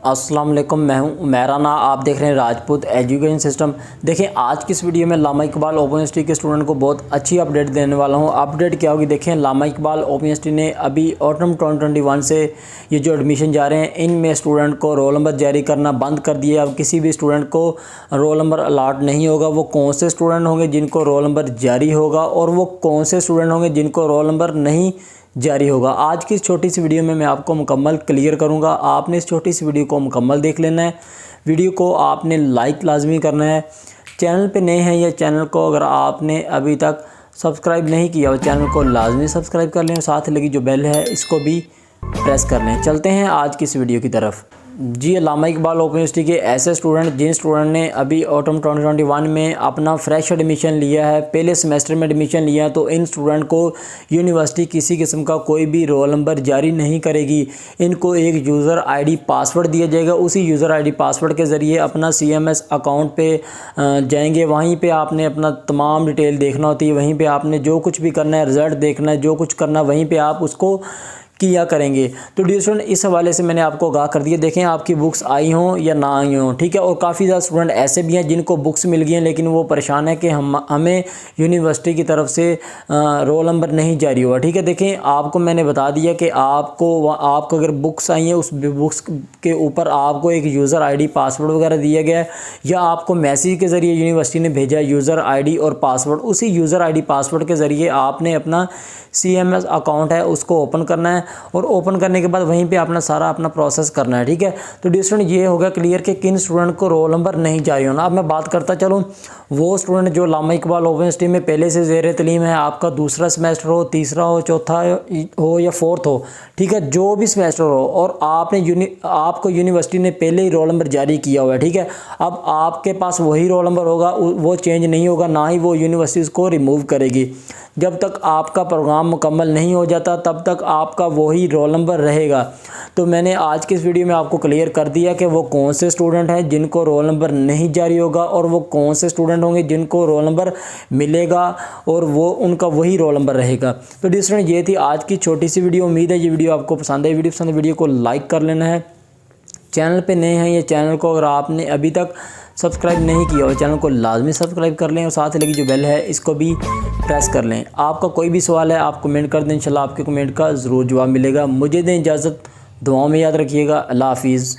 अस्सलाम वालेकुम, मैं हूं उमैर राना। आप देख रहे हैं राजपूत एजुकेशन सिस्टम। देखें, आज की इस वीडियो में लामा इकबाल ओपन यूनिवर्सिटी के स्टूडेंट को बहुत अच्छी अपडेट देने वाला हूं। अपडेट क्या होगी, देखें, लामा इकबाल ओपन यूनिवर्सिटी ने अभी ऑटम 2021 से ये जो एडमिशन जा रहे हैं, इनमें स्टूडेंट को रोल नंबर जारी करना बंद कर दिया। अब किसी भी स्टूडेंट को रोल नंबर अलाट नहीं होगा। वो कौन से स्टूडेंट होंगे जिनको रोल नंबर जारी होगा, और वो कौन से स्टूडेंट होंगे जिनको रोल नंबर नहीं जारी होगा। आज की इस छोटी सी वीडियो में मैं आपको मुकम्मल क्लियर करूंगा। आपने इस छोटी सी वीडियो को मुकम्मल देख लेना है। वीडियो को आपने लाइक लाजमी करना है। चैनल पे नए हैं या चैनल को अगर आपने अभी तक सब्सक्राइब नहीं किया, चैनल को लाजमी सब्सक्राइब कर लें और साथ लगी जो बेल है इसको भी प्रेस कर लें। चलते हैं आज की इस वीडियो की तरफ। जी, लामा इकबाल ओपन यूनिवर्सिटी के ऐसे स्टूडेंट जिन स्टूडेंट ने अभी ऑटम 2021 में अपना फ्रेश एडमिशन लिया है, पहले सेमेस्टर में एडमिशन लिया है, तो इन स्टूडेंट को यूनिवर्सिटी किसी किस्म का कोई भी रोल नंबर जारी नहीं करेगी। इनको एक यूज़र आईडी पासवर्ड दिया जाएगा। उसी यूज़र आईडी पासवर्ड के ज़रिए अपना CMS अकाउंट पे जाएंगे। वहीं पे आपने अपना तमाम डिटेल देखना होती है। वहीं पे आपने जो कुछ भी करना है, रिज़ल्ट देखना है, जो कुछ करना, वहीं पे आप उसको किया करेंगे। तो डियर स्टूडेंट, इस हवाले से मैंने आपको आगाह कर दिया। देखें, आपकी बुक्स आई हों या ना आई हों, ठीक है। और काफ़ी ज़्यादा स्टूडेंट ऐसे भी हैं जिनको बुक्स मिल गई हैं, लेकिन वो परेशान है कि हमें यूनिवर्सिटी की तरफ से रोल नंबर नहीं जारी हुआ, ठीक है। देखें, आपको मैंने बता दिया कि आपको अगर बुक्स आई हैं, उस बुक्स के ऊपर आपको एक यूज़र ID पासवर्ड वगैरह दिया गया है, या आपको मैसेज के ज़रिए यूनिवर्सिटी ने भेजा यूज़र ID और पासवर्ड। उसी यूज़र ID पासवर्ड के ज़रिए आपने अपना CMS अकाउंट है उसको ओपन करना है, और ओपन करने के बाद वहीं पे अपना प्रोसेस करना है, ठीक है। तो डियर स्टूडेंट, ये हो गया क्लियर कि किन स्टूडेंट को रोल नंबर नहीं जारी होना। अब मैं बात करता चलूँ वो स्टूडेंट जो लामा इकबाल ओपन यूनिवर्सिटी में पहले से ज़ेर तलीम है, आपका दूसरा सेमेस्टर हो, तीसरा हो, चौथा हो या फोर्थ हो, ठीक है, जो भी सेमेस्टर हो, और आपको यूनिवर्सिटी ने पहले ही रोल नंबर जारी किया हुआ है, ठीक है। अब आपके पास वही रोल नंबर होगा, वो चेंज नहीं होगा, ना ही वो यूनिवर्सिटी उसको रिमूव करेगी। जब तक आपका प्रोग्राम मुकम्मल नहीं हो जाता तब तक आपका वही रोल नंबर रहेगा। तो मैंने आज की इस वीडियो में आपको क्लियर कर दिया कि वो कौन से स्टूडेंट हैं जिनको रोल नंबर नहीं जारी होगा, और वो कौन से स्टूडेंट होंगे जिनको रोल नंबर मिलेगा और वो उनका वही रोल नंबर रहेगा। तो डियर स्टूडेंट, ये थी आज की छोटी सी वीडियो। उम्मीद है ये वीडियो आपको पसंद है। वीडियो को लाइक कर लेना है। चैनल पे नए हैं या चैनल को अगर आपने अभी तक सब्सक्राइब नहीं किया हो, चैनल को लाजमी सब्सक्राइब कर लें और साथ लगी जो बेल है इसको भी प्रेस कर लें। आपका कोई भी सवाल है आप कमेंट कर दें, इंशाल्लाह आपके कमेंट का ज़रूर जवाब मिलेगा। मुझे दें इजाज़त, दुआओं में याद रखिएगा। अल्लाह हाफिज़।